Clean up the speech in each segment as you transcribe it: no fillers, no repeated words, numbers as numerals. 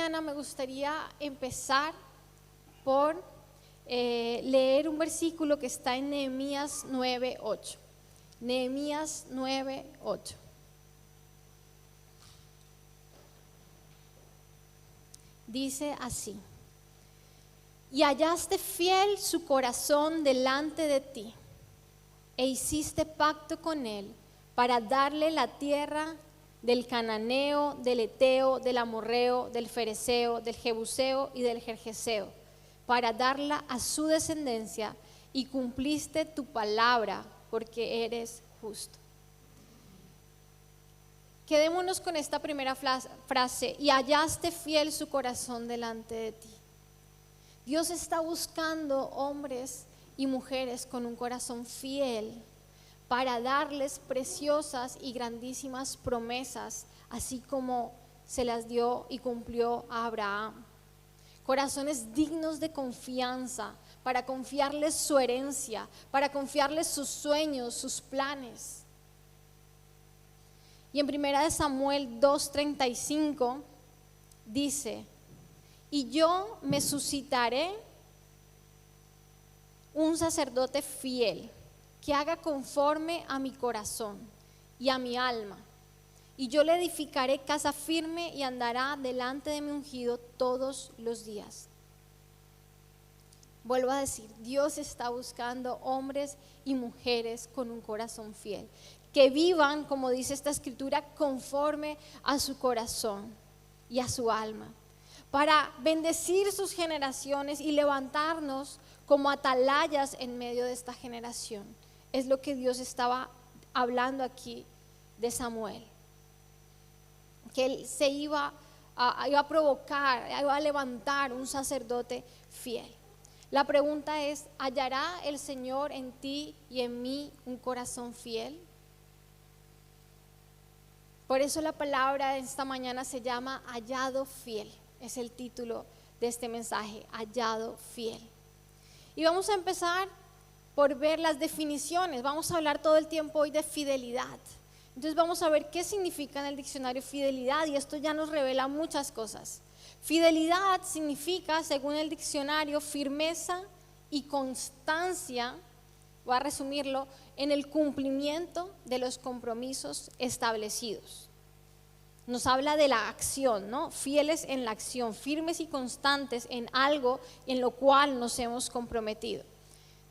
mañana me gustaría empezar por leer un versículo que está en Nehemías 9:8. Nehemías 9:8. Dice así: y hallaste fiel su corazón delante de ti, e hiciste pacto con él para darle la tierra del cananeo, del eteo, del amorreo, del fereceo, del jebuseo y del gergeseo, para darla a su descendencia, y cumpliste tu palabra, porque eres justo. Quedémonos con esta primera frase: y hallaste fiel su corazón delante de ti. Dios está buscando hombres y mujeres con un corazón fiel para darles preciosas y grandísimas promesas, así como se las dio y cumplió a Abraham. Corazones dignos de confianza, para confiarles su herencia, para confiarles sus sueños, sus planes. Y en 1 Samuel 2:35 dice: y yo me suscitaré un sacerdote fiel, que haga conforme a mi corazón y a mi alma, y yo le edificaré casa firme, y andará delante de mi ungido todos los días. Vuelvo a decir, Dios está buscando hombres y mujeres con un corazón fiel, que vivan, como dice esta escritura, conforme a su corazón y a su alma, para bendecir sus generaciones y levantarnos como atalayas en medio de esta generación. Es lo que Dios estaba hablando aquí de Samuel, que él se iba a provocar, iba a levantar un sacerdote fiel. La pregunta es: ¿hallará el Señor en ti y en mí un corazón fiel? Por eso la palabra de esta mañana se llama hallado fiel. Es el título de este mensaje, hallado fiel. Y vamos a empezar por ver las definiciones. Vamos a hablar todo el tiempo hoy de fidelidad. Entonces vamos a ver qué significa en el diccionario fidelidad, y esto ya nos revela muchas cosas. Fidelidad significa, según el diccionario, firmeza y constancia, voy a resumirlo, en el cumplimiento de los compromisos establecidos. Nos habla de la acción, ¿no? Fieles en la acción, firmes y constantes en algo en lo cual nos hemos comprometido.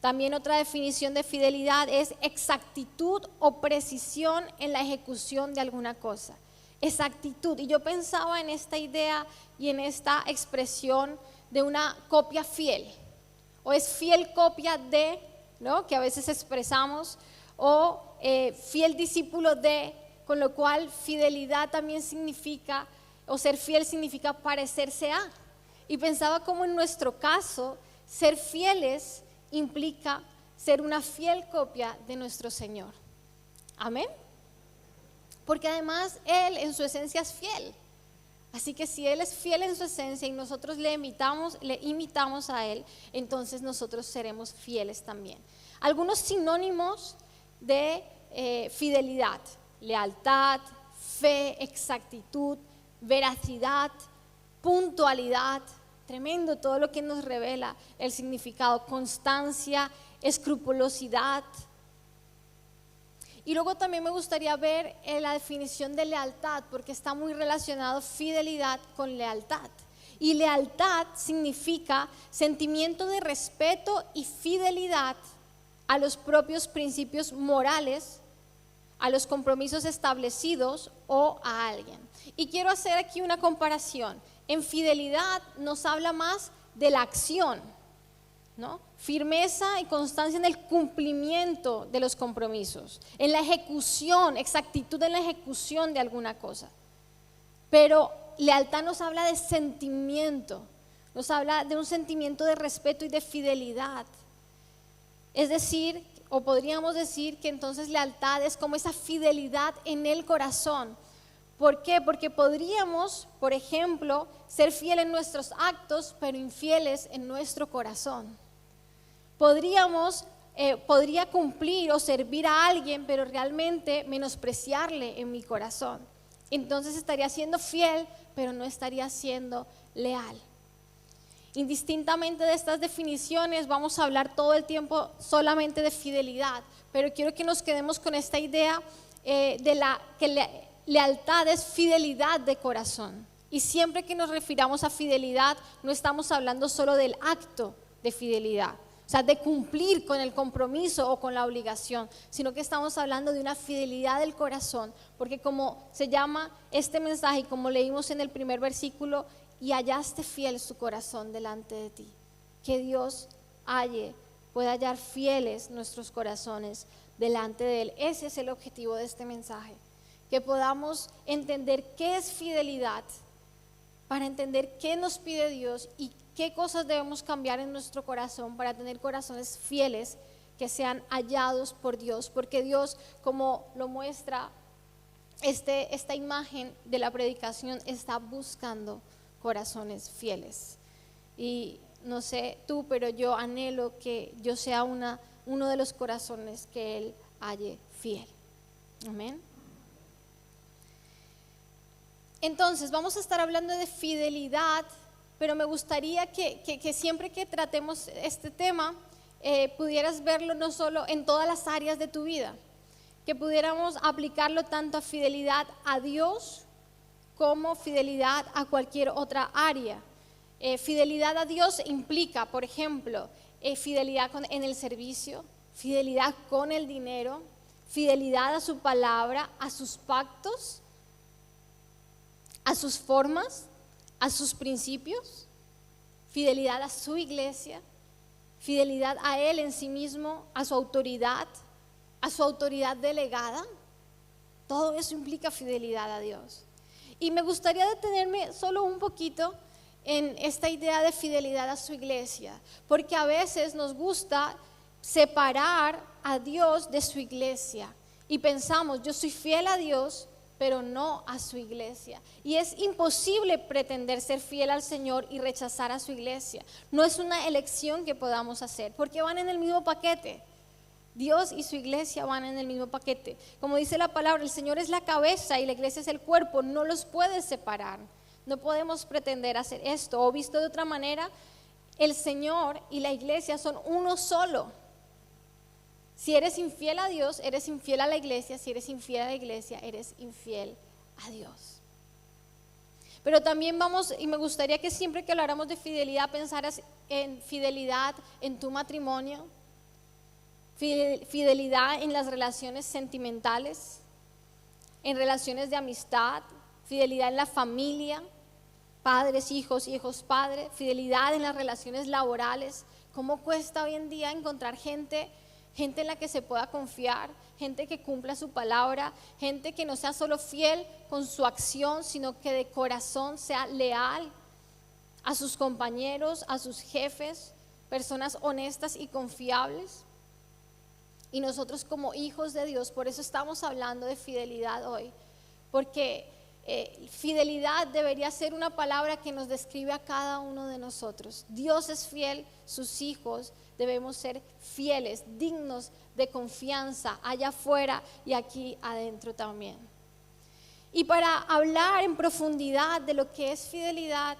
También otra definición de fidelidad es exactitud o precisión en la ejecución de alguna cosa. Exactitud. Y yo pensaba en esta idea y en esta expresión de una copia fiel, o es fiel copia de, ¿no?, que a veces expresamos, o fiel discípulo de, con lo cual fidelidad también significa, o ser fiel significa parecerse a. Y pensaba cómo en nuestro caso ser fieles implica ser una fiel copia de nuestro Señor. Amén. Porque además Él en su esencia es fiel. Así que si Él es fiel en su esencia y nosotros le imitamos a Él, entonces nosotros seremos fieles también. Algunos sinónimos de fidelidad: lealtad, fe, exactitud, veracidad, puntualidad. Tremendo todo lo que nos revela el significado: constancia, escrupulosidad. Y luego también me gustaría ver la definición de lealtad, porque está muy relacionado fidelidad con lealtad. Y lealtad significa sentimiento de respeto y fidelidad a los propios principios morales, a los compromisos establecidos o a alguien. Y quiero hacer aquí una comparación. En fidelidad nos habla más de la acción, ¿no? Firmeza y constancia en el cumplimiento de los compromisos, en la ejecución, exactitud en la ejecución de alguna cosa. Pero lealtad nos habla de sentimiento, nos habla de un sentimiento de respeto y de fidelidad. Es decir, o podríamos decir que entonces lealtad es como esa fidelidad en el corazón. ¿Por qué? Porque podríamos, por ejemplo, ser fieles en nuestros actos, pero infieles en nuestro corazón. Podría cumplir o servir a alguien, pero realmente menospreciarle en mi corazón. Entonces estaría siendo fiel, pero no estaría siendo leal. Indistintamente de estas definiciones, vamos a hablar todo el tiempo solamente de fidelidad, pero quiero que nos quedemos con esta idea lealtad es fidelidad de corazón. Y siempre que nos refiramos a fidelidad, no estamos hablando solo del acto de fidelidad, o sea, de cumplir con el compromiso o con la obligación, sino que estamos hablando de una fidelidad del corazón, porque como se llama este mensaje y como leímos en el primer versículo, y hallaste fiel su corazón delante de ti. Que Dios pueda hallar fieles nuestros corazones delante de Él. Ese es el objetivo de este mensaje, que podamos entender qué es fidelidad, para entender qué nos pide Dios y qué cosas debemos cambiar en nuestro corazón para tener corazones fieles que sean hallados por Dios, porque Dios, como lo muestra esta imagen de la predicación, está buscando corazones fieles. Y no sé tú, pero yo anhelo que yo sea uno de los corazones que Él halle fiel. Amén. Entonces vamos a estar hablando de fidelidad, pero me gustaría que siempre que tratemos este tema pudieras verlo no solo en todas las áreas de tu vida, que pudiéramos aplicarlo tanto a fidelidad a Dios como fidelidad a cualquier otra área. Fidelidad a Dios implica, por ejemplo, fidelidad en el servicio, fidelidad con el dinero, fidelidad a su palabra, a sus pactos, a sus formas, a sus principios, fidelidad a su iglesia, fidelidad a Él en sí mismo, a su autoridad delegada. Todo eso implica fidelidad a Dios. Y me gustaría detenerme solo un poquito en esta idea de fidelidad a su iglesia, porque a veces nos gusta separar a Dios de su iglesia y pensamos, yo soy fiel a Dios, pero no a su iglesia. Y es imposible pretender ser fiel al Señor y rechazar a su iglesia. No es una elección que podamos hacer, porque van en el mismo paquete. Dios y su iglesia van en el mismo paquete. Como dice la palabra, el Señor es la cabeza y la iglesia es el cuerpo, no los puedes separar. No podemos pretender hacer esto, o visto de otra manera, el Señor y la iglesia son uno solo. Si eres infiel a Dios, eres infiel a la iglesia. Si eres infiel a la iglesia, eres infiel a Dios. Pero también y me gustaría que siempre que habláramos de fidelidad, pensaras en fidelidad en tu matrimonio, fidelidad en las relaciones sentimentales, en relaciones de amistad, fidelidad en la familia, padres, hijos, hijos, padres, fidelidad en las relaciones laborales. ¿Cómo cuesta hoy en día encontrar gente en la que se pueda confiar, gente que cumpla su palabra, gente que no sea solo fiel con su acción, sino que de corazón sea leal a sus compañeros, a sus jefes, personas honestas y confiables? Y nosotros como hijos de Dios, por eso estamos hablando de fidelidad hoy, porque fidelidad debería ser una palabra que nos describe a cada uno de nosotros. Dios es fiel, sus hijos debemos ser fieles, dignos de confianza allá afuera y aquí adentro también. Y para hablar en profundidad de lo que es fidelidad,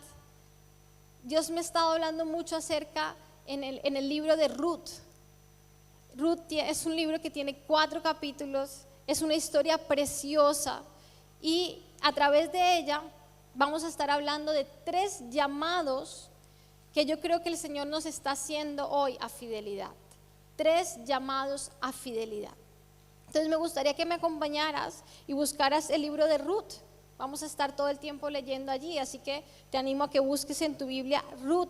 Dios me ha estado hablando mucho acerca en el libro de Ruth. Ruth es un libro que tiene 4 capítulos, es una historia preciosa y a través de ella vamos a estar hablando de 3 llamados que yo creo que el Señor nos está haciendo hoy a fidelidad. 3 llamados a fidelidad. Entonces me gustaría que me acompañaras y buscaras el libro de Ruth. Vamos a estar todo el tiempo leyendo allí, así que te animo a que busques en tu Biblia Ruth,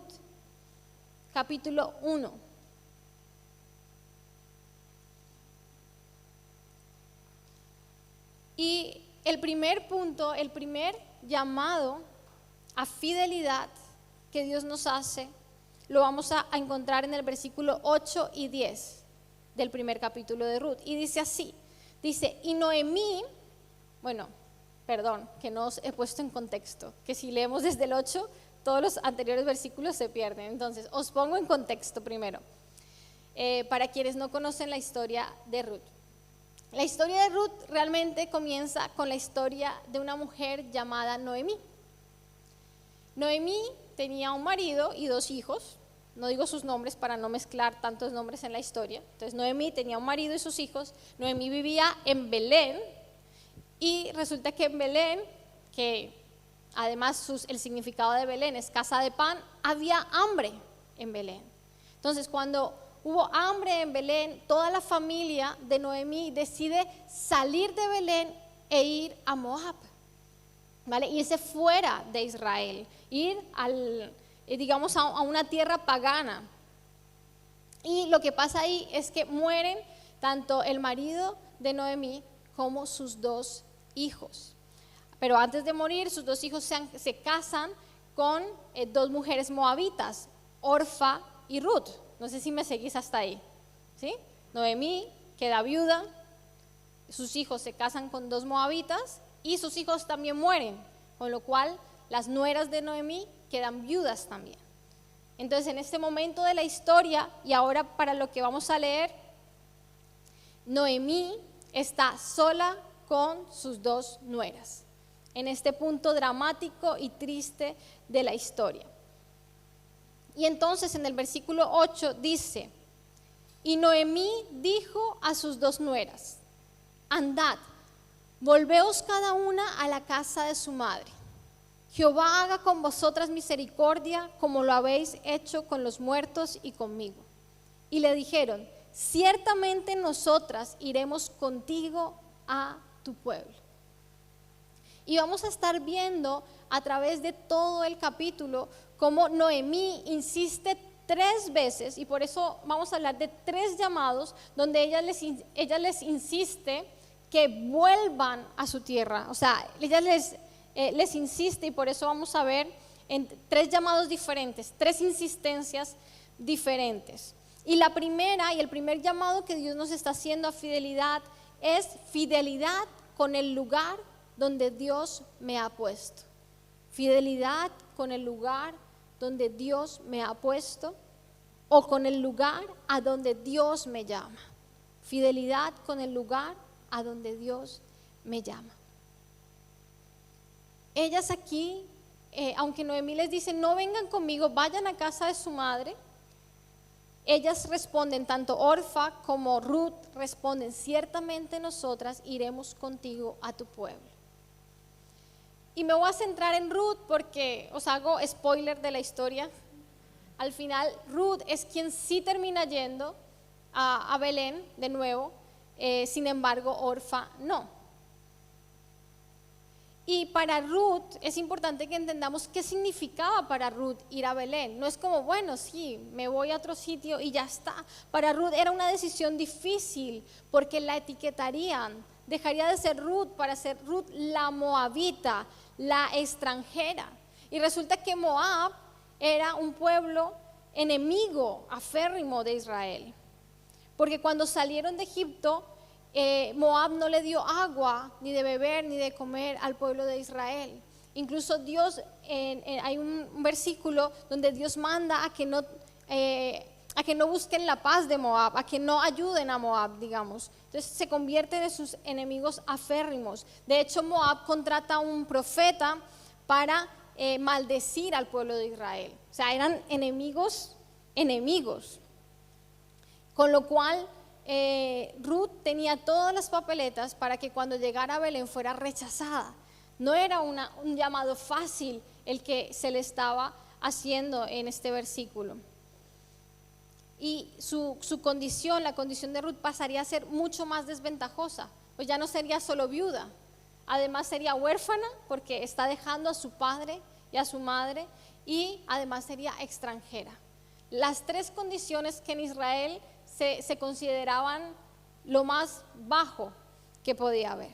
capítulo 1. Y el primer punto, el primer llamado a fidelidad que Dios nos hace, lo vamos a encontrar en el versículo 8 y 10 del primer capítulo de Ruth. Y dice así, y Noemí, que no os he puesto en contexto, que si leemos desde el 8, todos los anteriores versículos se pierden. Entonces, os pongo en contexto primero, para quienes no conocen la historia de Ruth. La historia de Ruth realmente comienza con la historia de una mujer llamada Noemí. Noemí tenía un marido y 2 hijos. No digo sus nombres para no mezclar tantos nombres en la historia. Entonces Noemí tenía un marido y sus hijos. Noemí vivía en Belén y resulta que en Belén, que además el significado de Belén es casa de pan, había hambre en Belén. Entonces cuando hubo hambre en Belén, toda la familia de Noemí decide salir de Belén e ir a Moab, ¿vale? Irse fuera de Israel, ir digamos a una tierra pagana. Y lo que pasa ahí es que mueren tanto el marido de Noemí como sus 2 hijos. Pero antes de morir, sus 2 hijos se casan con 2 mujeres moabitas, Orfa y Ruth. No sé si me seguís hasta ahí, ¿sí? Noemí queda viuda, sus hijos se casan con 2 moabitas y sus hijos también mueren, con lo cual las nueras de Noemí quedan viudas también. Entonces, en este momento de la historia, y ahora para lo que vamos a leer, Noemí está sola con sus 2 nueras, en este punto dramático y triste de la historia. Y entonces en el versículo 8 dice: y Noemí dijo a sus 2 nueras: andad, volveos cada una a la casa de su madre. Jehová haga con vosotras misericordia, como lo habéis hecho con los muertos y conmigo. Y le dijeron: ciertamente nosotras iremos contigo a tu pueblo. Y vamos a estar viendo a través de todo el capítulo cómo Noemí insiste 3 veces, y por eso vamos a hablar de 3 llamados donde ella les insiste que vuelvan a su tierra. O sea, ella les insiste, y por eso vamos a ver en 3 llamados diferentes, 3 insistencias diferentes. Y la primera y el primer llamado que Dios nos está haciendo a fidelidad es fidelidad con el lugar donde Dios me ha puesto. Fidelidad con el lugar donde Dios me ha puesto, o con el lugar a donde Dios me llama. Fidelidad con el lugar a donde Dios me llama. Ellas aquí, aunque Noemí les dice: no vengan conmigo, vayan a casa de su madre, ellas responden, tanto Orfa como Ruth responden: ciertamente nosotras iremos contigo a tu pueblo. Y me voy a centrar en Ruth porque os hago spoiler de la historia. Al final Ruth es quien sí termina yendo a Belén de nuevo, sin embargo Orfa no. Y para Ruth es importante que entendamos qué significaba para Ruth ir a Belén. No es como, bueno, sí, me voy a otro sitio y ya está. Para Ruth era una decisión difícil porque la etiquetarían. Dejaría de ser Ruth para ser Ruth la moabita, la extranjera. Y resulta que Moab era un pueblo enemigo aférrimo de Israel. Porque cuando salieron de Egipto, Moab no le dio agua, ni de beber, ni de comer al pueblo de Israel. Incluso Dios, hay un versículo donde Dios manda a que no busquen la paz de Moab, a que no ayuden a Moab, digamos. Entonces se convierten en sus enemigos aférrimos. De hecho, Moab contrata a un profeta para maldecir al pueblo de Israel. O sea, eran enemigos. Con lo cual Ruth tenía todas las papeletas para que cuando llegara a Belén fuera rechazada. No era un llamado fácil el que se le estaba haciendo en este versículo. Y su condición, la condición de Ruth, pasaría a ser mucho más desventajosa, pues ya no sería solo viuda, además sería huérfana porque está dejando a su padre y a su madre, y además sería extranjera. Las 3 condiciones que en Israel se consideraban lo más bajo que podía haber.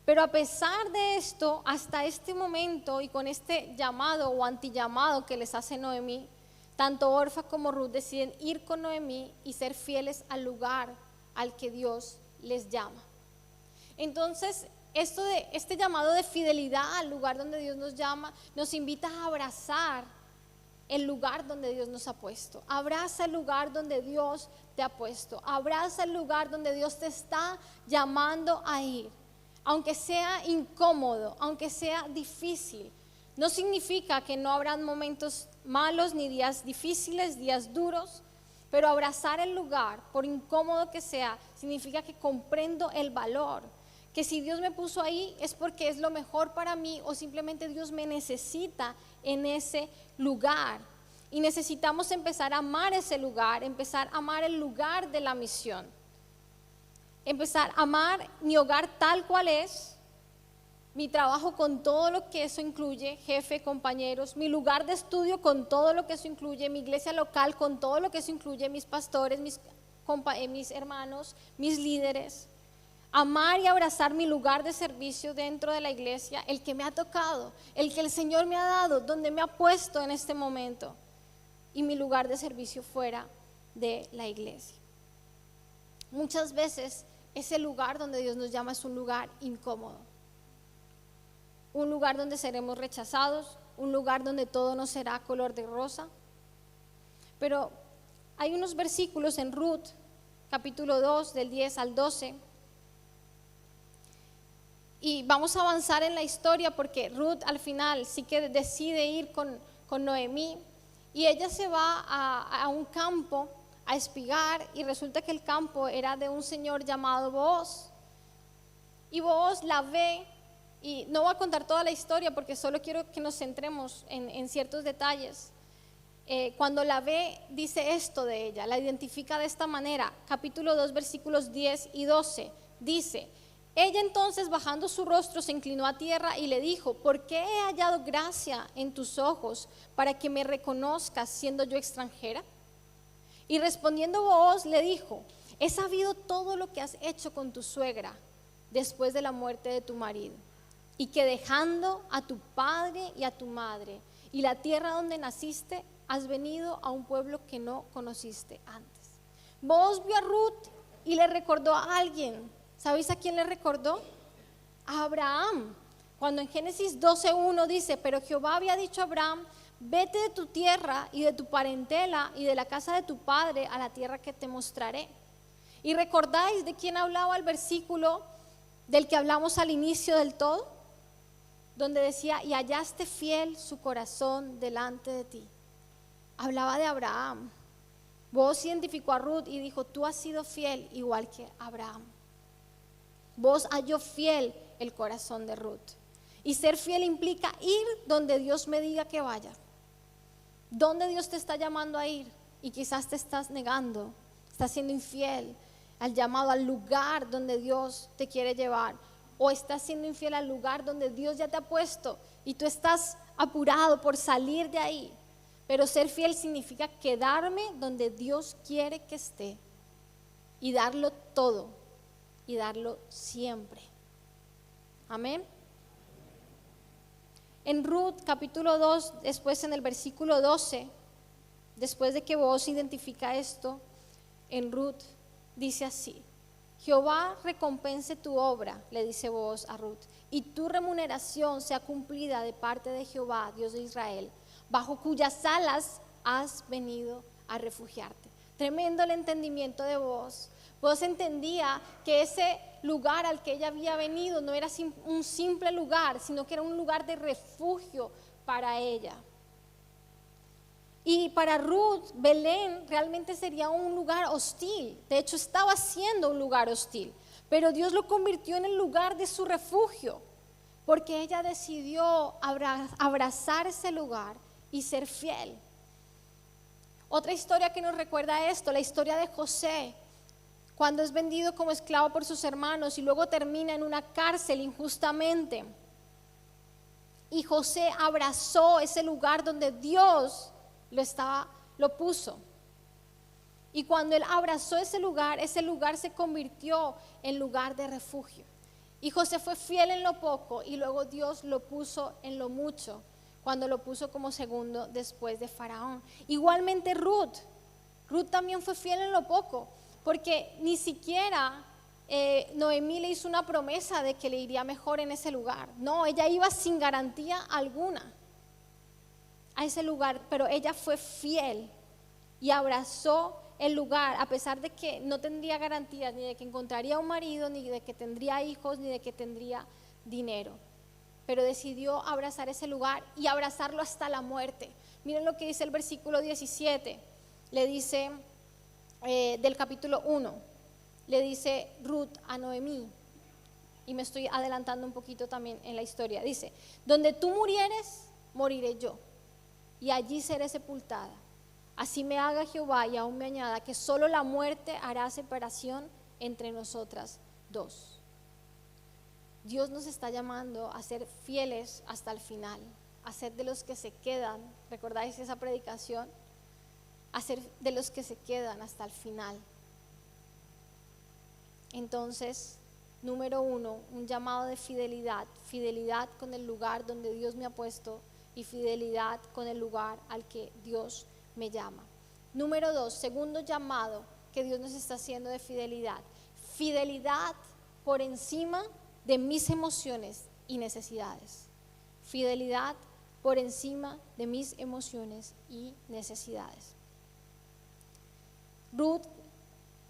Pero a pesar de esto, hasta este momento y con este llamado o antillamado que les hace Noemí, tanto Orfa como Ruth deciden ir con Noemí y ser fieles al lugar al que Dios les llama. Entonces, este llamado de fidelidad al lugar donde Dios nos llama nos invita a abrazar el lugar donde Dios nos ha puesto. Abraza el lugar donde Dios te ha puesto. Abraza el lugar donde Dios te está llamando a ir. Aunque sea incómodo, aunque sea difícil. No significa que no habrán momentos malos ni días difíciles, días duros, pero abrazar el lugar, por incómodo que sea, significa que comprendo el valor. Que si Dios me puso ahí es porque es lo mejor para mí o simplemente Dios me necesita en ese lugar. Y necesitamos empezar a amar ese lugar, empezar a amar el lugar de la misión. Empezar a amar mi hogar tal cual es, mi trabajo con todo lo que eso incluye, jefe, compañeros, mi lugar de estudio con todo lo que eso incluye, mi iglesia local con todo lo que eso incluye, mis pastores, mis hermanos, mis líderes. Amar y abrazar mi lugar de servicio dentro de la iglesia, el que me ha tocado, el que el Señor me ha dado, donde me ha puesto en este momento, y mi lugar de servicio fuera de la iglesia. Muchas veces ese lugar donde Dios nos llama es un lugar incómodo, un lugar donde seremos rechazados, un lugar donde todo no será color de rosa. Pero hay unos versículos en Ruth, capítulo 2, del 10 al 12, y vamos a avanzar en la historia porque Ruth al final sí que decide ir con Noemí, y ella se va a un campo a espigar, y resulta que el campo era de un señor llamado Booz, y Booz la ve, y no voy a contar toda la historia porque solo quiero que nos centremos en ciertos detalles. Cuando la ve, dice esto de ella, la identifica de esta manera, capítulo 2, versículos 10 y 12, dice: ella entonces, bajando su rostro, se inclinó a tierra y le dijo: ¿por qué he hallado gracia en tus ojos para que me reconozcas siendo yo extranjera? Y respondiendo Booz le dijo: he sabido todo lo que has hecho con tu suegra después de la muerte de tu marido, y que dejando a tu padre y a tu madre y la tierra donde naciste, has venido a un pueblo que no conociste antes. Booz vio a Ruth y le recordó a alguien. ¿Sabéis a quién le recordó? A Abraham. Cuando en Génesis 12:1 dice: pero Jehová había dicho a Abraham: vete de tu tierra y de tu parentela y de la casa de tu padre a la tierra que te mostraré. ¿Y recordáis de quién hablaba el versículo del que hablamos al inicio del todo? Donde decía: y hallaste fiel su corazón delante de ti. Hablaba de Abraham. Booz identificó a Ruth y dijo: tú has sido fiel igual que Abraham. Booz halló fiel el corazón de Ruth. Y ser fiel implica ir donde Dios me diga que vaya. Donde Dios te está llamando a ir y quizás te estás negando, estás siendo infiel al llamado, al lugar donde Dios te quiere llevar, o estás siendo infiel al lugar donde Dios ya te ha puesto y tú estás apurado por salir de ahí. Pero ser fiel significa quedarme donde Dios quiere que esté y darlo todo y darlo siempre. Amén. En Ruth capítulo 2, después en el versículo 12, después de que Booz identifica esto, en Ruth dice así: Jehová recompense tu obra, le dice Booz a Ruth, y tu remuneración sea cumplida de parte de Jehová, Dios de Israel, bajo cuyas alas has venido a refugiarte. Tremendo el entendimiento de Booz. Booz entendía que ese lugar al que ella había venido no era un simple lugar, sino que era un lugar de refugio para ella. Y para Ruth, Belén realmente sería un lugar hostil. De hecho, estaba siendo un lugar hostil. Pero Dios lo convirtió en el lugar de su refugio, porque ella decidió abrazar ese lugar y ser fiel. Otra historia que nos recuerda esto, la historia de José, cuando es vendido como esclavo por sus hermanos y luego termina en una cárcel injustamente. Y José abrazó ese lugar donde Dios lo puso. Y cuando él abrazó ese lugar se convirtió en lugar de refugio. Y José fue fiel en lo poco y luego Dios lo puso en lo mucho, cuando lo puso como segundo después de Faraón. Igualmente Ruth también fue fiel en lo poco, porque ni siquiera Noemí le hizo una promesa de que le iría mejor en ese lugar. No, ella iba sin garantía alguna. a ese lugar, pero ella fue fiel y abrazó el lugar, a pesar de que no tendría garantías ni de que encontraría un marido, ni de que tendría hijos, ni de que tendría dinero. Pero decidió abrazar ese lugar y abrazarlo hasta la muerte. Miren lo que dice el versículo 17, le dice del capítulo 1, le dice Ruth a Noemí, y me estoy adelantando un poquito también en la historia, dice: donde tú murieres, moriré yo, y allí seré sepultada. Así me haga Jehová y aún me añada que solo la muerte hará separación entre nosotras dos. Dios nos está llamando a ser fieles hasta el final, a ser de los que se quedan. ¿Recordáis esa predicación? A ser de los que se quedan hasta el final. Entonces, número 1, un llamado de fidelidad, fidelidad con el lugar donde Dios me ha puesto y fidelidad con el lugar al que Dios me llama. Número 2, segundo llamado que Dios nos está haciendo de fidelidad, fidelidad por encima de mis emociones y necesidades. Fidelidad por encima de mis emociones y necesidades. Ruth,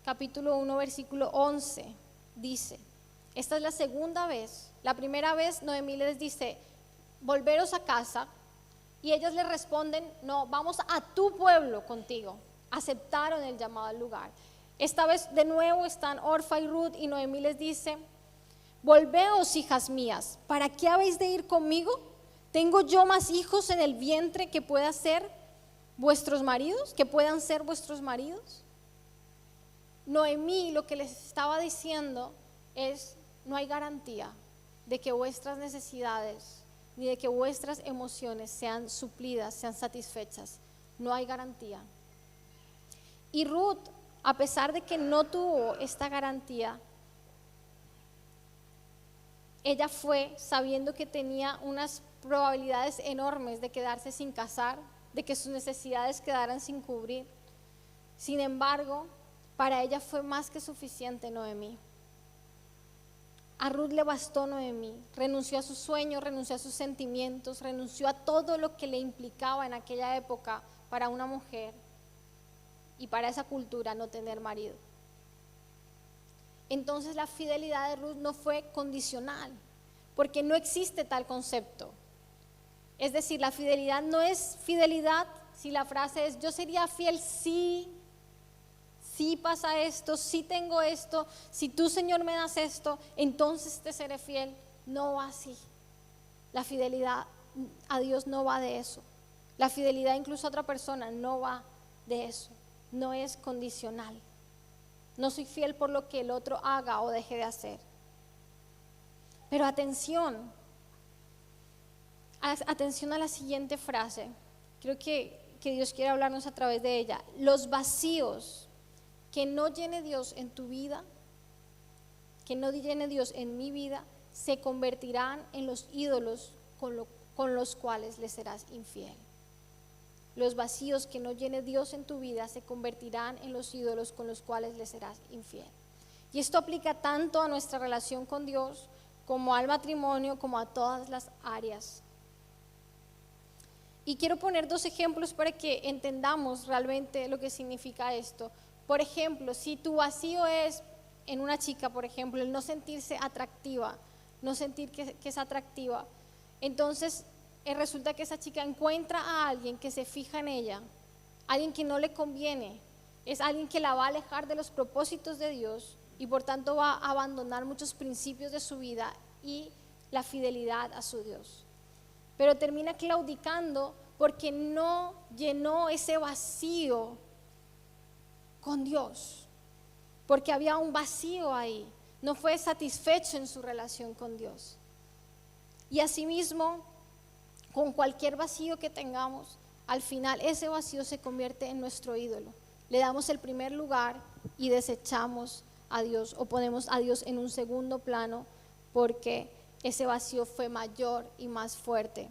capítulo 1, versículo 11, dice, esta es la segunda vez. La primera vez Noemí les dice: volveros a casa, y ellas le responden: no, vamos a tu pueblo contigo. Aceptaron el llamado al lugar. Esta vez de nuevo están Orfa y Ruth, y Noemí les dice: volveos, hijas mías, ¿para qué habéis de ir conmigo? ¿Tengo yo más hijos en el vientre que puedan ser vuestros maridos? Noemí lo que les estaba diciendo es: no hay garantía de que vuestras necesidades ni de que vuestras emociones sean suplidas, sean satisfechas. No hay garantía. Y Ruth, a pesar de que no tuvo esta garantía, ella fue sabiendo que tenía unas probabilidades enormes de quedarse sin casar, de que sus necesidades quedaran sin cubrir. Sin embargo, para ella fue más que suficiente Noemí. A Ruth le bastó Noemí, renunció a sus sueños, renunció a sus sentimientos, renunció a todo lo que le implicaba en aquella época para una mujer y para esa cultura no tener marido. Entonces la fidelidad de Ruth no fue condicional, porque no existe tal concepto. Es decir, la fidelidad no es fidelidad si la frase es: yo sería fiel si pasa esto, si tengo esto, si tú, Señor, me das esto, entonces te seré fiel. No va así. La fidelidad a Dios no va de eso. La fidelidad incluso a otra persona no va de eso. No es condicional. No soy fiel por lo que el otro haga o deje de hacer. Pero atención a la siguiente frase. Creo que Dios quiere hablarnos a través de ella. Los vacíos que no llene Dios en tu vida, que no llene Dios en mi vida, se convertirán en los ídolos con los cuales le serás infiel. Los vacíos que no llene Dios en tu vida se convertirán en los ídolos con los cuales le serás infiel. Y esto aplica tanto a nuestra relación con Dios como al matrimonio, como a todas las áreas. Y quiero poner 2 ejemplos para que entendamos realmente lo que significa esto. Por ejemplo, si tu vacío es en una chica, por ejemplo, el no sentirse atractiva, no sentir que es atractiva, entonces resulta que esa chica encuentra a alguien que se fija en ella, alguien que no le conviene, es alguien que la va a alejar de los propósitos de Dios y por tanto va a abandonar muchos principios de su vida y la fidelidad a su Dios. Pero termina claudicando porque no llenó ese vacío con Dios, porque había un vacío ahí, no fue satisfecho en su relación con Dios. Y asimismo, con cualquier vacío que tengamos, al final ese vacío se convierte en nuestro ídolo. Le damos el primer lugar y desechamos a Dios o ponemos a Dios en un segundo plano porque ese vacío fue mayor y más fuerte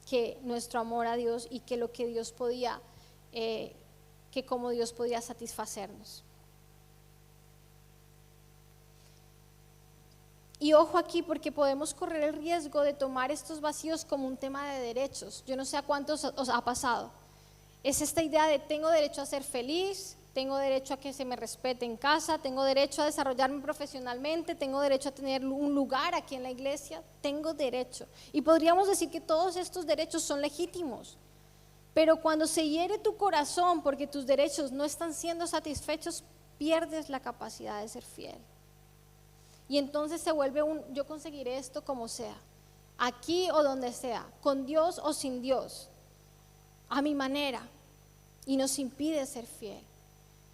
que nuestro amor a Dios y que lo que Dios podía que como Dios podía satisfacernos. Y ojo aquí porque podemos correr el riesgo de tomar estos vacíos como un tema de derechos. Yo no sé a cuántos os ha pasado. Es esta idea de tengo derecho a ser feliz, tengo derecho a que se me respete en casa, tengo derecho a desarrollarme profesionalmente, tengo derecho a tener un lugar aquí en la iglesia, tengo derecho. Y podríamos decir que todos estos derechos son legítimos. Pero cuando se hiere tu corazón porque tus derechos no están siendo satisfechos, pierdes la capacidad de ser fiel. Y entonces se vuelve yo conseguiré esto como sea, aquí o donde sea, con Dios o sin Dios, a mi manera, y nos impide ser fiel.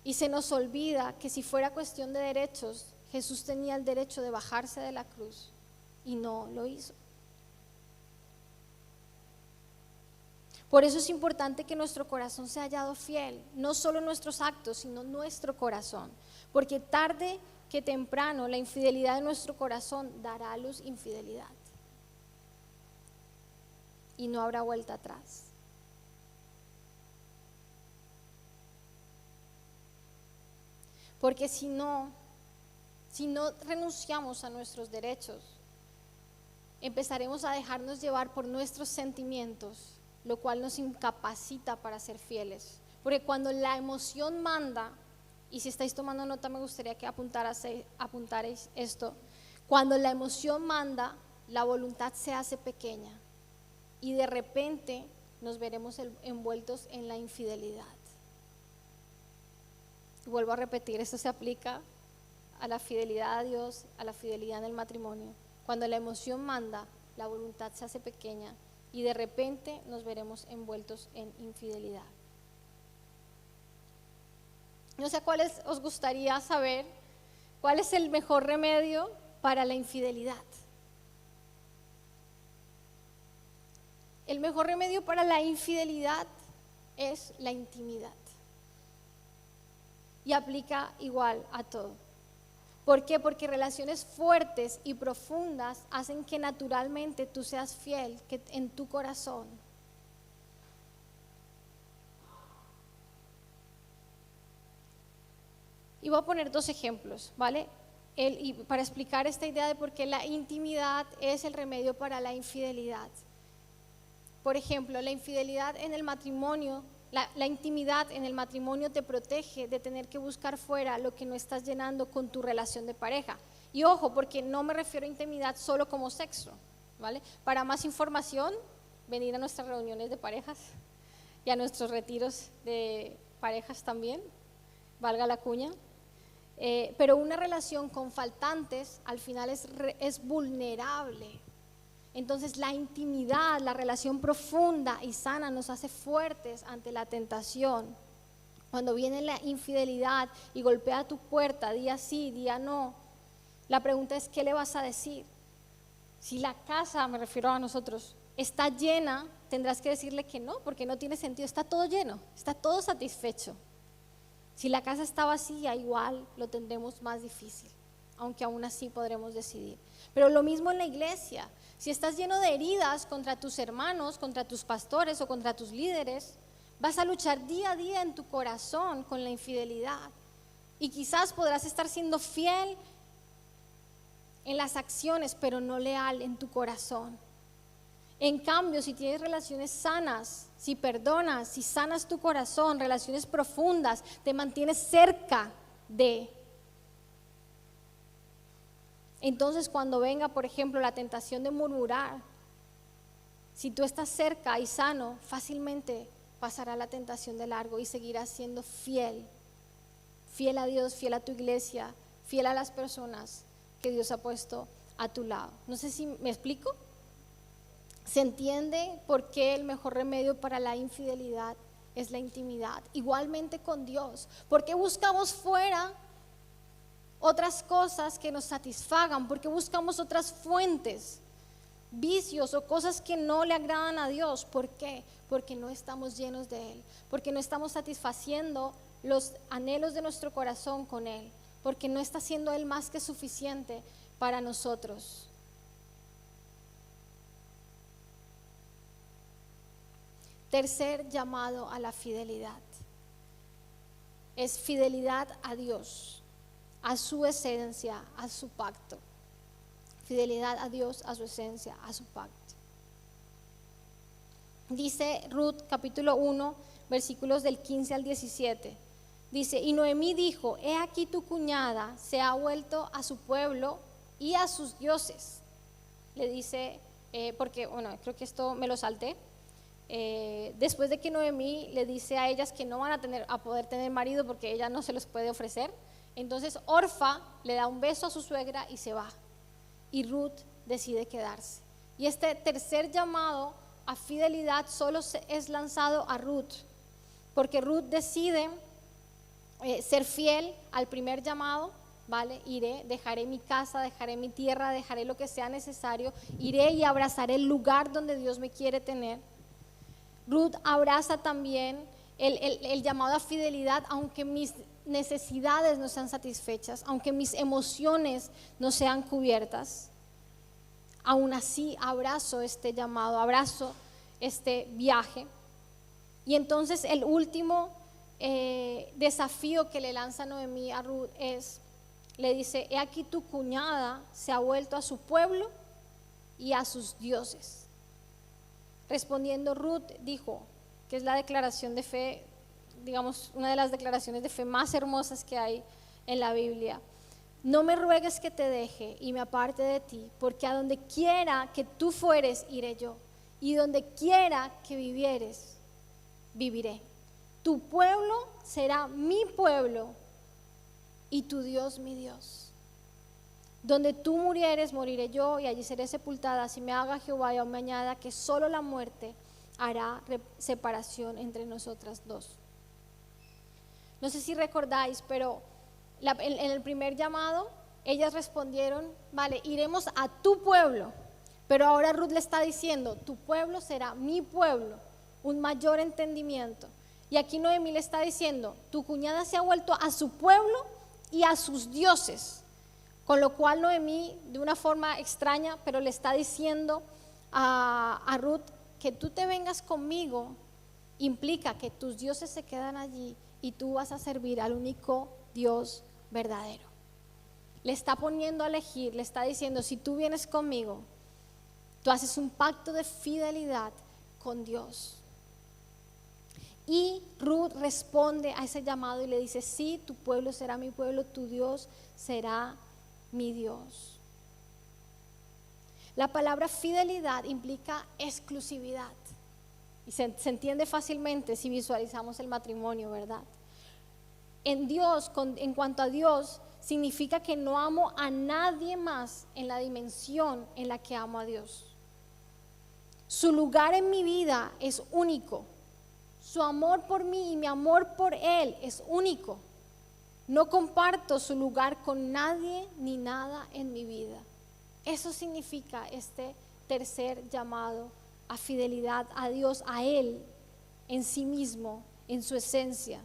Y se nos olvida que si fuera cuestión de derechos, Jesús tenía el derecho de bajarse de la cruz y no lo hizo. Por eso es importante que nuestro corazón sea hallado fiel, no solo nuestros actos, sino nuestro corazón, porque tarde que temprano la infidelidad de nuestro corazón dará a luz infidelidad y no habrá vuelta atrás. Porque si no renunciamos a nuestros derechos, empezaremos a dejarnos llevar por nuestros sentimientos, lo cual nos incapacita para ser fieles. Porque cuando la emoción manda, y si estáis tomando nota me gustaría que apuntarais esto, cuando la emoción manda, la voluntad se hace pequeña y de repente nos veremos envueltos en la infidelidad. Y vuelvo a repetir, esto se aplica a la fidelidad a Dios, a la fidelidad en el matrimonio. Cuando la emoción manda, la voluntad se hace pequeña y de repente nos veremos envueltos en infidelidad. No sé cuáles os gustaría saber, cuál es el mejor remedio para la infidelidad. El mejor remedio para la infidelidad es la intimidad. Y aplica igual a todo. ¿Por qué? Porque relaciones fuertes y profundas hacen que naturalmente tú seas fiel, que en tu corazón. Y voy a poner 2 ejemplos, ¿vale? Y para explicar esta idea de por qué la intimidad es el remedio para la infidelidad. Por ejemplo, la infidelidad en el matrimonio, la intimidad en el matrimonio te protege de tener que buscar fuera lo que no estás llenando con tu relación de pareja. Y ojo, porque no me refiero a intimidad solo como sexo, ¿vale? Para más información, venir a nuestras reuniones de parejas y a nuestros retiros de parejas también, valga la cuña. Pero una relación con faltantes al final es vulnerable. Entonces la intimidad, la relación profunda y sana nos hace fuertes ante la tentación. Cuando viene la infidelidad y golpea tu puerta día sí, día no, la pregunta es ¿qué le vas a decir? Si la casa, me refiero a nosotros, está llena, tendrás que decirle que no, porque no tiene sentido, está todo lleno, está todo satisfecho. Si la casa está vacía, igual lo tendremos más difícil, aunque aún así podremos decidir. Pero lo mismo en la iglesia. Si estás lleno de heridas contra tus hermanos, contra tus pastores o contra tus líderes, vas a luchar día a día en tu corazón con la infidelidad. Y quizás podrás estar siendo fiel en las acciones, pero no leal en tu corazón. En cambio, si tienes relaciones sanas, si perdonas, si sanas tu corazón, relaciones profundas, te mantienes cerca de. Entonces cuando venga, por ejemplo, la tentación de murmurar, si tú estás cerca y sano, fácilmente pasará la tentación de largo y seguirás siendo fiel. Fiel a Dios, fiel a tu iglesia, fiel a las personas que Dios ha puesto a tu lado. No sé si me explico. ¿Se entiende por qué el mejor remedio para la infidelidad es la intimidad? Igualmente con Dios. ¿Por qué buscamos fuera otras cosas que nos satisfagan? ¿Por qué buscamos otras fuentes, vicios o cosas que no le agradan a Dios? ¿Por qué? Porque no estamos llenos de Él. Porque no estamos satisfaciendo los anhelos de nuestro corazón con Él. Porque no está siendo Él más que suficiente para nosotros. Tercer llamado a la fidelidad es fidelidad a Dios, a su esencia, a su pacto. Fidelidad a Dios, a su esencia, a su pacto. Dice Ruth capítulo 1, versículos del 15 al 17. Dice, y Noemí dijo, he aquí tu cuñada se ha vuelto a su pueblo y a sus dioses. Le dice, porque, bueno, creo que esto me lo salté. Después de que Noemí le dice a ellas que no van a poder tener marido porque ella no se los puede ofrecer, entonces Orfa le da un beso a su suegra y se va. Y Ruth decide quedarse. Y este tercer llamado a fidelidad solo es lanzado a Ruth, porque Ruth decide ser fiel al primer llamado, ¿vale? Iré, dejaré mi casa, dejaré mi tierra, dejaré lo que sea necesario, iré y abrazaré el lugar donde Dios me quiere tener. Ruth abraza también el llamado a fidelidad, aunque mis necesidades no sean satisfechas, aunque mis emociones no sean cubiertas. Aún así abrazo este llamado, abrazo este viaje. Y entonces el último desafío que le lanza Noemí a Ruth le dice, he aquí tu cuñada se ha vuelto a su pueblo y a sus dioses. Respondiendo Ruth dijo, que es la declaración de fe, digamos, una de las declaraciones de fe más hermosas que hay en la Biblia. No me ruegues que te deje y me aparte de ti, porque a donde quiera que tú fueres, iré yo, y donde quiera que vivieres, viviré. Tu pueblo será mi pueblo y tu Dios mi Dios. Donde tú murieres, moriré yo, y allí seré sepultada. Si me haga Jehová y aún me añada que solo la muerte hará separación entre nosotras dos. No sé si recordáis, pero en el primer llamado ellas respondieron, vale, iremos a tu pueblo, pero ahora Ruth le está diciendo, tu pueblo será mi pueblo, un mayor entendimiento. Y aquí Noemí le está diciendo, tu cuñada se ha vuelto a su pueblo y a sus dioses, con lo cual Noemí, de una forma extraña, pero le está diciendo a Ruth, que tú te vengas conmigo implica que tus dioses se quedan allí y tú vas a servir al único Dios verdadero. Le está poniendo a elegir, le está diciendo, si tú vienes conmigo, tú haces un pacto de fidelidad con Dios. Y Ruth responde a ese llamado y le dice, sí, tu pueblo será mi pueblo, tu Dios será mi Dios. La palabra fidelidad implica exclusividad y se entiende fácilmente si visualizamos el matrimonio, ¿verdad? En Dios, en cuanto a Dios, significa que no amo a nadie más en la dimensión en la que amo a Dios. Su lugar en mi vida es único. Su amor por mí y mi amor por Él es único. No comparto su lugar con nadie ni nada en mi vida. Eso significa este tercer llamado a fidelidad a Dios, a Él, en sí mismo, en su esencia.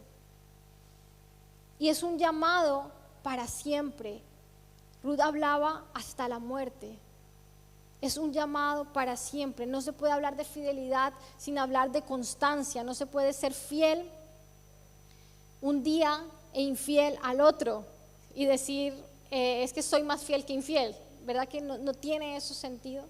Y es un llamado para siempre. Ruth hablaba hasta la muerte. Es un llamado para siempre. No se puede hablar de fidelidad sin hablar de constancia. No se puede ser fiel un día e infiel al otro y decir, es que soy más fiel que infiel. ¿Verdad que no tiene eso sentido?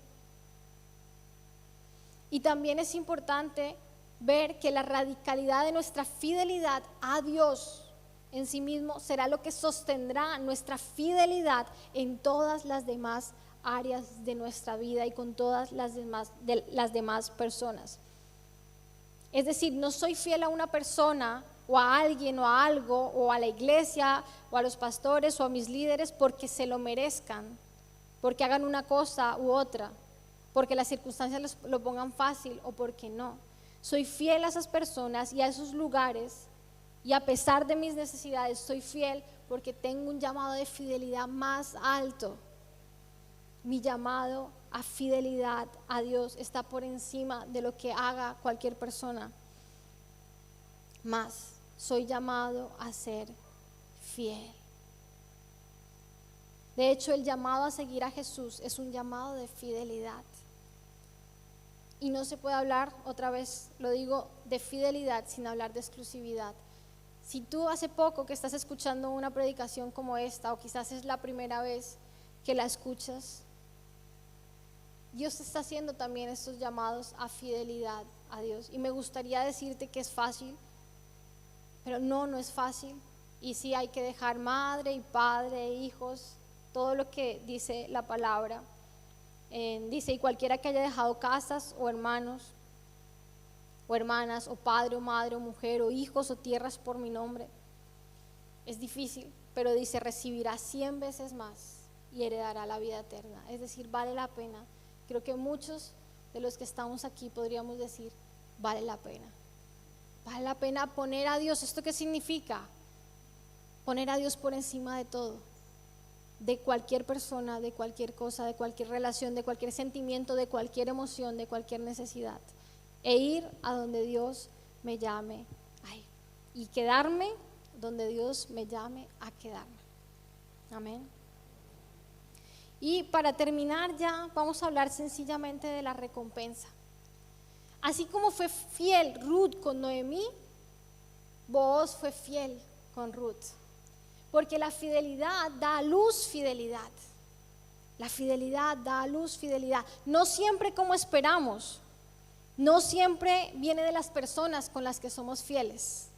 Y también es importante ver que la radicalidad de nuestra fidelidad a Dios en sí mismo será lo que sostendrá nuestra fidelidad en todas las demás áreas de nuestra vida y con todas las demás personas. Es decir, no soy fiel a una persona o a alguien o a algo o a la iglesia o a los pastores o a mis líderes porque se lo merezcan, porque hagan una cosa u otra, porque las circunstancias lo pongan fácil o porque no. Soy fiel a esas personas y a esos lugares, y a pesar de mis necesidades soy fiel porque tengo un llamado de fidelidad más alto. Mi llamado a fidelidad a Dios está por encima de lo que haga cualquier persona. Más, soy llamado a ser fiel. De hecho, el llamado a seguir a Jesús es un llamado de fidelidad. Y no se puede hablar, otra vez lo digo, de fidelidad sin hablar de exclusividad. Si tú hace poco que estás escuchando una predicación como esta, o quizás es la primera vez que la escuchas, Dios está haciendo también estos llamados a fidelidad a Dios. Y me gustaría decirte que es fácil, pero no es fácil. Y sí hay que dejar madre y padre, hijos, todo lo que dice la palabra. Dice, y cualquiera que haya dejado casas o hermanos o hermanas, o padre o madre o mujer o hijos o tierras por mi nombre, es difícil, pero dice, recibirá 100 veces más y heredará la vida eterna. Es decir, vale la pena. Creo que muchos de los que estamos aquí podríamos decir, vale la pena. Vale la pena poner a Dios. ¿Esto qué significa? Poner a Dios por encima de todo, de cualquier persona, de cualquier cosa, de cualquier relación, de cualquier sentimiento, de cualquier emoción, de cualquier necesidad, e ir a donde Dios me llame y quedarme donde Dios me llame a quedarme. Amén. Y para terminar ya vamos a hablar sencillamente de la recompensa. Así como fue fiel Ruth con Noemí, Booz fue fiel con Ruth. Porque la fidelidad da a luz fidelidad. La fidelidad da a luz fidelidad. No siempre como esperamos. No siempre viene de las personas con las que somos fieles.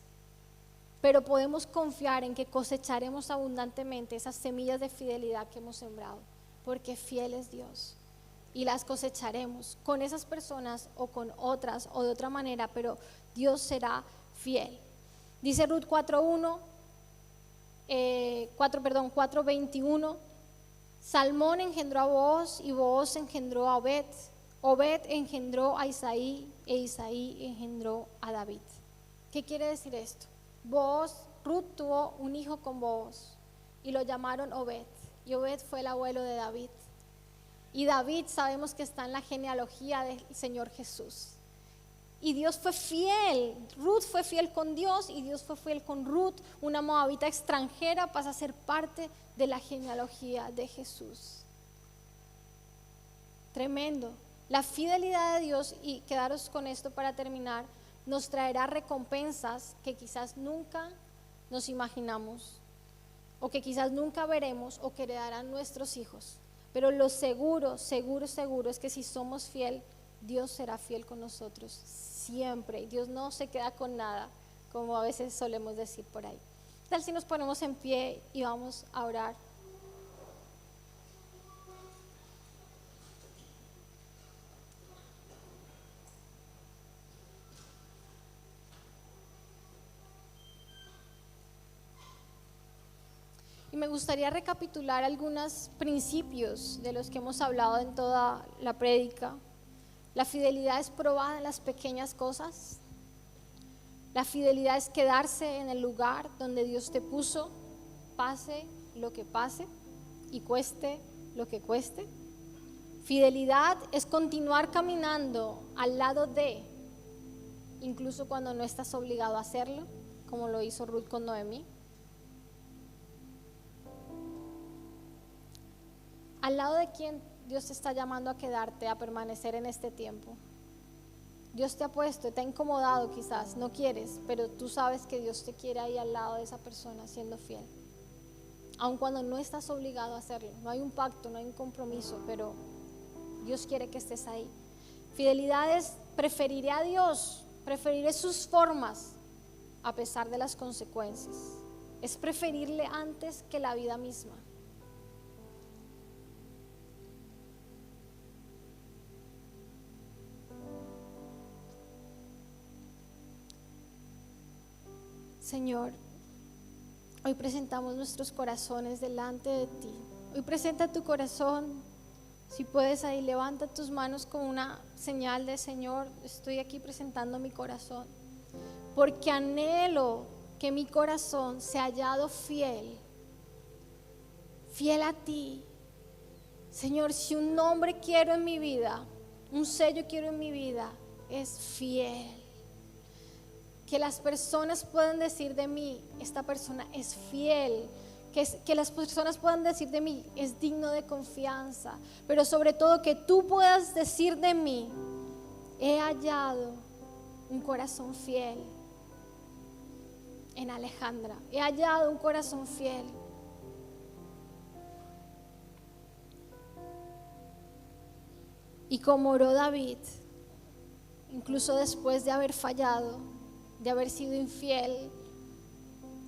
Pero podemos confiar en que cosecharemos abundantemente esas semillas de fidelidad que hemos sembrado. Porque fiel es Dios. Y las cosecharemos con esas personas o con otras o de otra manera. Pero Dios será fiel. Dice Ruth 4:21, Salmón engendró a Booz y Booz engendró a Obed. Obed engendró a Isaí e Isaí engendró a David. ¿Qué quiere decir esto? Ruth tuvo un hijo con Booz y lo llamaron Obed, y Obed fue el abuelo de David, y David sabemos que está en la genealogía del Señor Jesús. Y Dios fue fiel, Ruth fue fiel con Dios y Dios fue fiel con Ruth, una moabita extranjera, pasa a ser parte de la genealogía de Jesús. Tremendo. La fidelidad de Dios, y quedaros con esto para terminar, nos traerá recompensas que quizás nunca nos imaginamos, o que quizás nunca veremos, o que heredarán nuestros hijos. Pero lo seguro es que si somos fiel, Dios será fiel con nosotros siempre. Dios no se queda con nada, como a veces solemos decir por ahí. ¿Qué tal si nos ponemos en pie y vamos a orar? Y me gustaría recapitular algunos principios de los que hemos hablado en toda la prédica. La fidelidad es probada en las pequeñas cosas. La fidelidad es quedarse en el lugar donde Dios te puso, pase lo que pase y cueste lo que cueste. Fidelidad es continuar caminando al lado de, incluso cuando no estás obligado a hacerlo, como lo hizo Ruth con Noemí. Al lado de quien Dios te está llamando a quedarte, a permanecer en este tiempo. Dios te ha puesto, te ha incomodado quizás, no quieres, pero tú sabes que Dios te quiere ahí al lado de esa persona siendo fiel. Aun cuando no estás obligado a hacerlo, no hay un pacto, no hay un compromiso, pero Dios quiere que estés ahí. Fidelidad es preferiré a Dios, preferiré sus formas a pesar de las consecuencias. Es preferirle antes que la vida misma. Señor, hoy presentamos nuestros corazones delante de ti. Hoy presenta tu corazón. Si puedes ahí, levanta tus manos como una señal de Señor, estoy aquí presentando mi corazón. Porque anhelo que mi corazón sea hallado fiel a ti. Señor, si un nombre quiero en mi vida, un sello quiero en mi vida, es fiel. Que las personas puedan decir de mí, esta persona es fiel. Que las personas puedan decir de mí, es digno de confianza. Pero sobre todo que tú puedas decir de mí, he hallado un corazón fiel en Alejandra. He hallado un corazón fiel. Y como oró David, incluso después de haber fallado, de haber sido infiel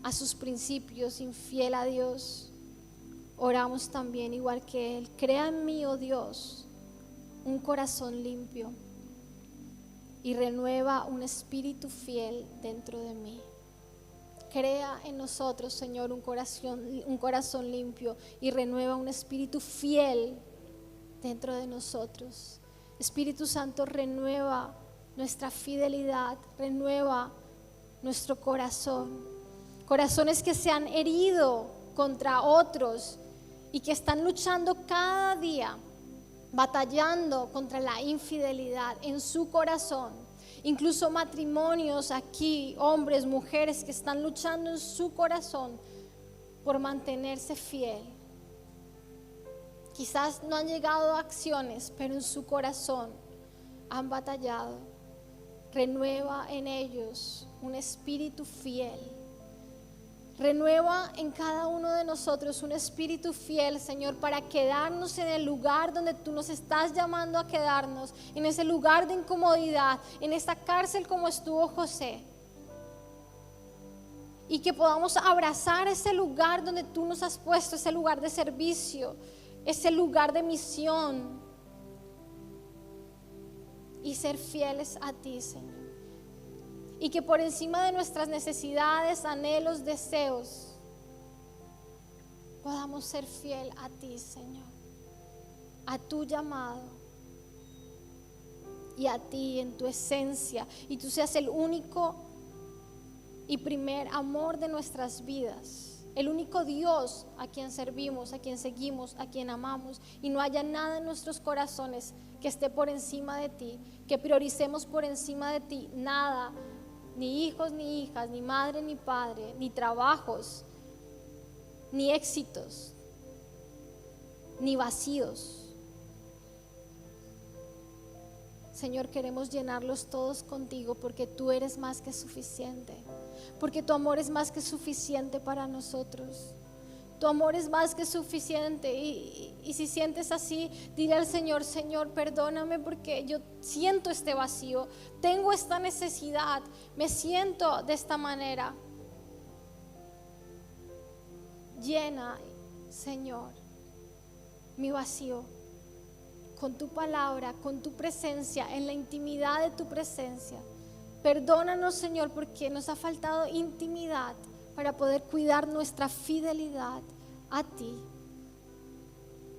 a sus principios, infiel a Dios, oramos también igual que Él. Crea en mí, oh Dios, un corazón limpio y renueva un espíritu fiel dentro de mí. Crea en nosotros, Señor, un corazón limpio y renueva un espíritu fiel dentro de nosotros. Espíritu Santo, renueva nuestra fidelidad, renueva nuestro corazón. Corazones que se han herido contra otros y que están luchando cada día, batallando contra la infidelidad en su corazón. Incluso matrimonios aquí, hombres, mujeres que están luchando en su corazón por mantenerse fiel. Quizás no han llegado a acciones, pero en su corazón han batallado. Renueva en ellos un espíritu fiel. Renueva en cada uno de nosotros un espíritu fiel, Señor, para quedarnos en el lugar donde tú nos estás llamando a quedarnos, en ese lugar de incomodidad, en esta cárcel como estuvo José. Y que podamos abrazar ese lugar donde tú nos has puesto, ese lugar de servicio, ese lugar de misión, y ser fieles a ti, Señor. Y que por encima de nuestras necesidades, anhelos, deseos, podamos ser fiel a ti, Señor, a tu llamado y a ti en tu esencia, y tú seas el único y primer amor de nuestras vidas, el único Dios a quien servimos, a quien seguimos, a quien amamos, y no haya nada en nuestros corazones que esté por encima de ti, que prioricemos por encima de ti, nada, ni hijos ni hijas, ni madre ni padre, ni trabajos, ni éxitos, ni vacíos. Señor, queremos llenarlos todos contigo, porque tú eres más que suficiente, porque tu amor es más que suficiente para nosotros. Tu amor es más que suficiente, y si sientes así, dile al Señor: Señor, perdóname porque yo siento este vacío, tengo esta necesidad, me siento de esta manera. Llena, Señor, mi vacío con tu palabra, con tu presencia, en la intimidad de tu presencia. Perdónanos, Señor, porque nos ha faltado intimidad para poder cuidar nuestra fidelidad a ti,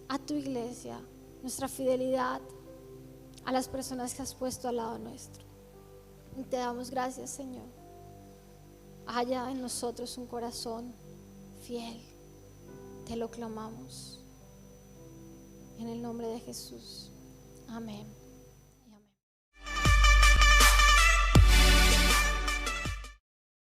a tu iglesia, nuestra fidelidad a las personas que has puesto al lado nuestro. Y te damos gracias, Señor. Haya en nosotros un corazón fiel. Te lo clamamos en el nombre de Jesús. Amén.